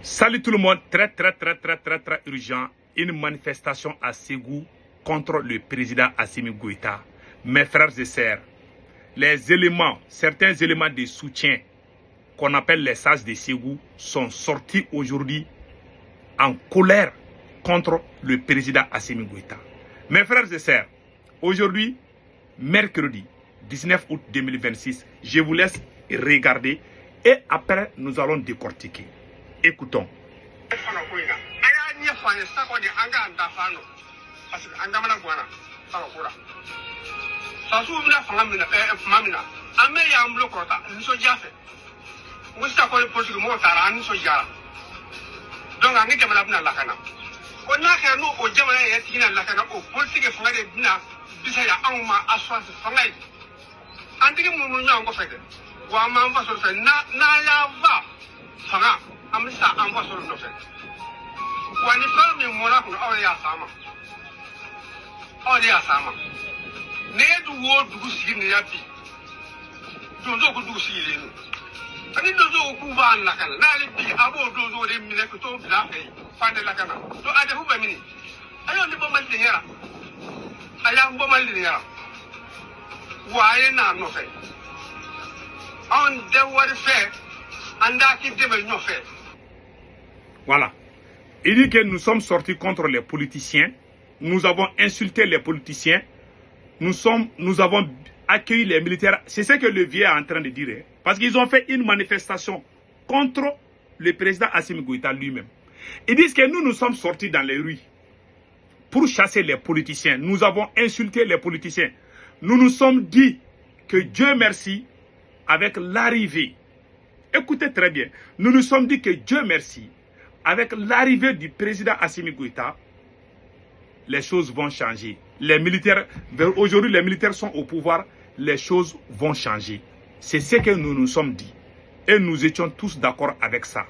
Salut tout le monde, très urgent. Une manifestation à Ségou contre le président Assimi Goïta. Mes frères et sœurs, les éléments, certains éléments de soutien qu'on appelle les sages de Ségou sont sortis aujourd'hui en colère contre le président Assimi Goïta. Mes frères et sœurs, aujourd'hui, mercredi 19 août 2026, je vous laisse regarder et après nous allons décortiquer. Écoutons. Amisa amba solo no fe wani fa mi mona ko awya sama ne du wo du sigi ne yapi dozo ko du sigi le ani dozo ko ba na kana na le bi abo dozo de mi ne ko to bla fe fa de la kana to ade hu ba mini ayo ni bo mal de yara aya bo mal de yara waye na no fe on de wori fe anda ki de be no fe. Voilà. Il dit que nous sommes sortis contre les politiciens. Nous avons insulté les politiciens. Nous avons accueilli les militaires. C'est ce que le vieux est en train de dire. Hein. Parce qu'ils ont fait une manifestation contre le président Assimi Goïta lui-même. Ils disent que nous sommes sortis dans les rues pour chasser les politiciens. Nous avons insulté les politiciens. Nous nous sommes dit que Dieu merci, avec l'arrivée. Écoutez très bien. Nous nous sommes dit que Dieu merci, avec l'arrivée du président Assimi Goïta, les choses vont changer. Les militaires, aujourd'hui les militaires sont au pouvoir, les choses vont changer. C'est ce que nous nous sommes dit. Et nous étions tous d'accord avec ça.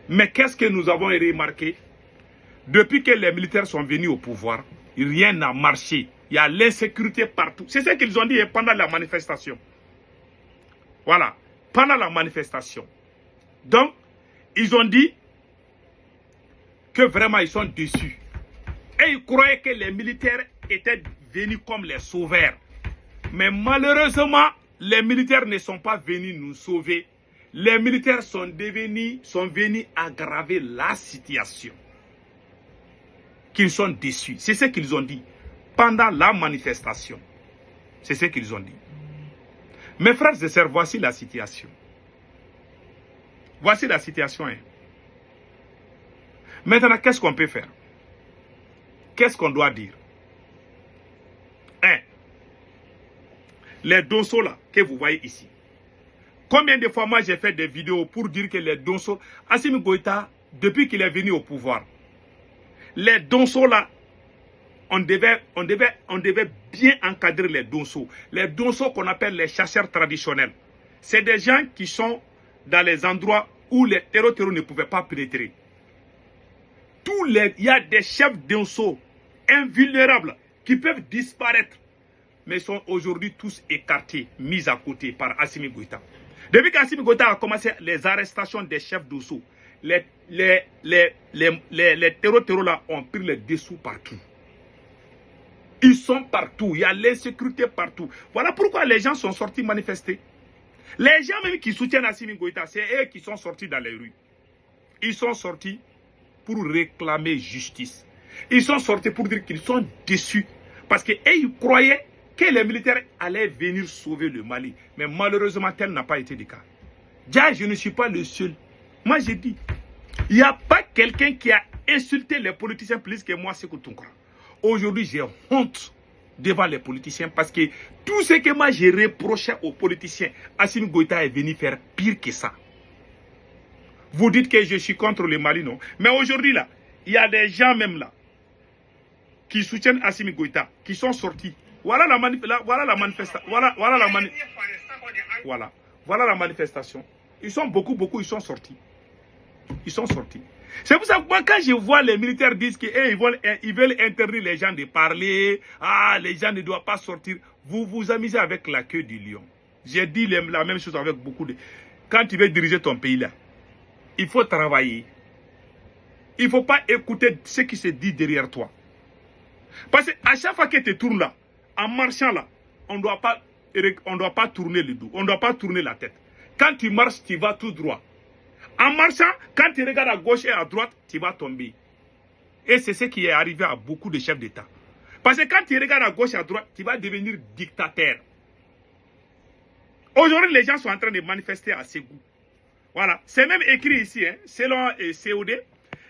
Mais qu'est-ce que nous avons remarqué? Depuis que les militaires sont venus au pouvoir, rien n'a marché. Il y a l'insécurité partout. C'est ce qu'ils ont dit pendant la manifestation. Voilà, pendant la manifestation. Donc, ils ont dit que vraiment ils sont déçus. Et ils croyaient que les militaires étaient venus comme les sauveurs. Mais malheureusement, les militaires ne sont pas venus nous sauver. Les militaires sont venus aggraver la situation. Qu'ils sont déçus. C'est ce qu'ils ont dit pendant la manifestation. C'est ce qu'ils ont dit. Mes frères et sœurs, voici la situation. Voici la situation. Hein. Maintenant, qu'est-ce qu'on peut faire? Qu'est-ce qu'on doit dire? Les donsos là, que vous voyez ici. Combien de fois moi j'ai fait des vidéos pour dire que les donsos, Assimi Goïta, depuis qu'il est venu au pouvoir, les donsos là, on devait bien encadrer les donsos. Les donsos qu'on appelle les chasseurs traditionnels. C'est des gens qui sont dans les endroits où les terreaux ne pouvaient pas pénétrer. Il y a des chefs donsos invulnérables qui peuvent disparaître, mais sont aujourd'hui tous écartés, mis à côté par Assimi Goïta. Depuis qu'Assimi Goïta a commencé les arrestations des chefs donsos, les terreaux là ont pris les dessous partout. Ils sont partout, il y a l'insécurité partout. Voilà pourquoi les gens sont sortis manifester. Les gens même qui soutiennent Assimi Goïta, c'est eux qui sont sortis dans les rues. Ils sont sortis pour réclamer justice. Ils sont sortis pour dire qu'ils sont déçus. Parce qu'ils croyaient que les militaires allaient venir sauver le Mali. Mais malheureusement, tel n'a pas été le cas. Déjà, je ne suis pas le seul. Moi, j'ai dit, il n'y a pas quelqu'un qui a insulté les politiciens plus que moi, Sékou Tounkara. Aujourd'hui, j'ai honte devant les politiciens parce que tout ce que moi j'ai reproché aux politiciens, Assimi Goïta est venu faire pire que ça. Vous dites que je suis contre le Mali, non? Mais aujourd'hui, là, il y a des gens même là qui soutiennent Assimi Goïta, qui sont sortis. Voilà la manifestation. Ils sont beaucoup, ils sont sortis. Ils sont sortis. C'est pour ça que moi, quand je vois les militaires dire qu'ils veulent interdire les gens de parler, les gens ne doivent pas sortir, vous vous amusez avec la queue du lion. J'ai dit la même chose avec beaucoup de... Quand tu veux diriger ton pays là, il faut travailler. Il ne faut pas écouter ce qui se dit derrière toi. Parce qu'à chaque fois que tu tournes là, en marchant là, on ne doit pas tourner le dos, on ne doit pas tourner la tête. Quand tu marches, tu vas tout droit. En marchant, quand tu regardes à gauche et à droite, tu vas tomber. Et c'est ce qui est arrivé à beaucoup de chefs d'État. Parce que quand tu regardes à gauche et à droite, tu vas devenir dictateur. Aujourd'hui, les gens sont en train de manifester à Ségou. Voilà. C'est même écrit ici, hein, selon COD,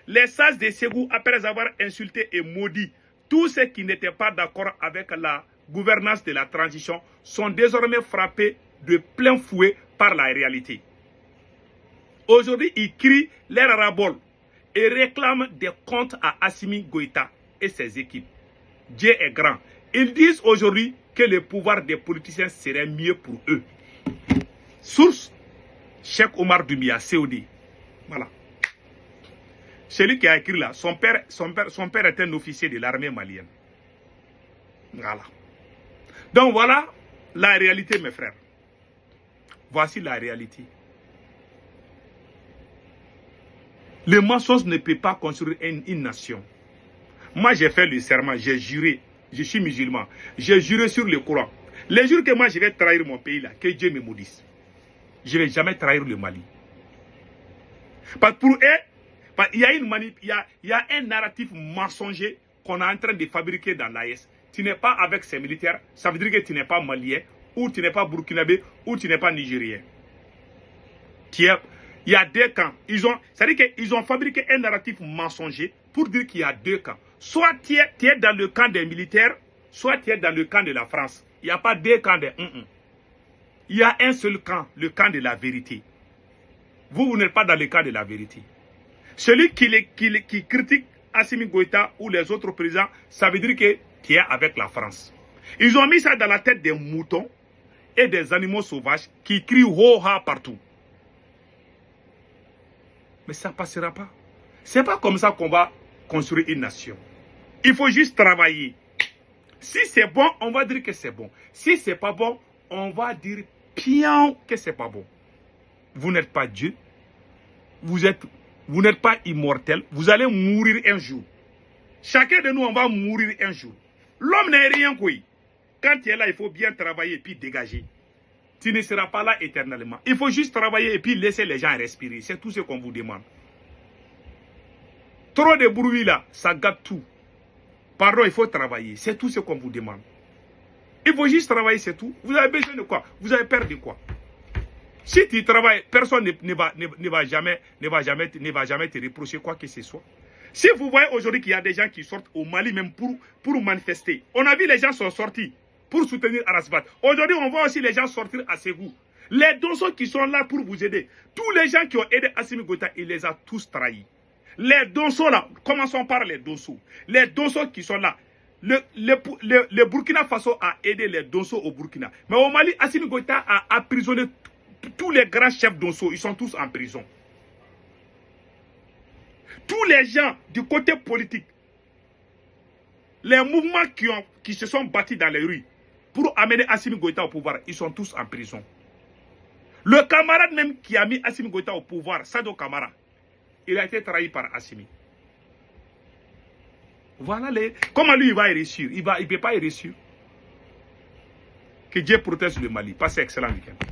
les sages de Ségou, après avoir insulté et maudit tous ceux qui n'étaient pas d'accord avec la gouvernance de la transition, sont désormais frappés de plein fouet par la réalité. Aujourd'hui, ils crient leur ras-le-bol et réclament des comptes à Assimi Goïta et ses équipes. Dieu est grand. Ils disent aujourd'hui que le pouvoir des politiciens serait mieux pour eux. Source, Cheikh Omar Doumbia, COD. Voilà. Celui qui a écrit là, son père est un officier de l'armée malienne. Voilà. Donc voilà la réalité, mes frères. Voici la réalité. Le mensonge ne peut pas construire une nation. Moi, j'ai fait le serment, j'ai juré. Je suis musulman. J'ai juré sur le Coran. Les jours que moi, je vais trahir mon pays là, que Dieu me maudisse. Je ne vais jamais trahir le Mali. Parce que pour eux, il y a un narratif mensonger qu'on est en train de fabriquer dans l'AES. Tu n'es pas avec ces militaires, ça veut dire que tu n'es pas malien, ou tu n'es pas burkinabé, ou tu n'es pas nigérien. Il y a deux camps. C'est-à-dire qu'ils ont fabriqué un narratif mensonger pour dire qu'il y a deux camps. Soit tu es dans le camp des militaires, soit tu es dans le camp de la France. Il n'y a pas deux camps de Il y a un seul camp, le camp de la vérité. Vous n'êtes pas dans le camp de la vérité. Celui qui critique Assimi Goïta ou les autres présidents, ça veut dire que tu es avec la France. Ils ont mis ça dans la tête des moutons et des animaux sauvages qui crient ho-ha partout. Mais ça ne passera pas. Ce n'est pas comme ça qu'on va construire une nation. Il faut juste travailler. Si c'est bon, on va dire que c'est bon. Si ce n'est pas bon, on va dire bien que ce n'est pas bon. Vous n'êtes pas Dieu. Vous n'êtes pas immortel. Vous allez mourir un jour. Chacun de nous, on va mourir un jour. L'homme n'est rien, quoi. Quand tu es là, il faut bien travailler et puis dégager. Tu ne seras pas là éternellement. Il faut juste travailler et puis laisser les gens respirer. C'est tout ce qu'on vous demande. Trop de bruit là, ça gâte tout. Pardon, il faut travailler. C'est tout ce qu'on vous demande. Il faut juste travailler, c'est tout. Vous avez besoin de quoi? Vous avez peur de quoi? Si tu travailles, personne ne va jamais te reprocher quoi que ce soit. Si vous voyez aujourd'hui qu'il y a des gens qui sortent au Mali même pour manifester. On a vu les gens sont sortis pour soutenir Arasbat. Aujourd'hui, on voit aussi les gens sortir à Ségou. Les Donso qui sont là pour vous aider. Tous les gens qui ont aidé Assimi Goïta, il les a tous trahis. Les Donso là, commençons par les Donso. Les Donso qui sont là. Le Burkina Faso a aidé les Donso au Burkina. Mais au Mali, Assimi Goïta a emprisonné tous les grands chefs Donso. Ils sont tous en prison. Tous les gens du côté politique, les mouvements qui se sont bâtis dans les rues pour amener Assimi Goïta au pouvoir, ils sont tous en prison. Le camarade même qui a mis Assimi Goïta au pouvoir, Sado Kamara, il a été trahi par Assimi. Voilà comment lui il va y réussir. Il ne peut pas y réussir. Que Dieu protège le Mali. Passez excellent week-end.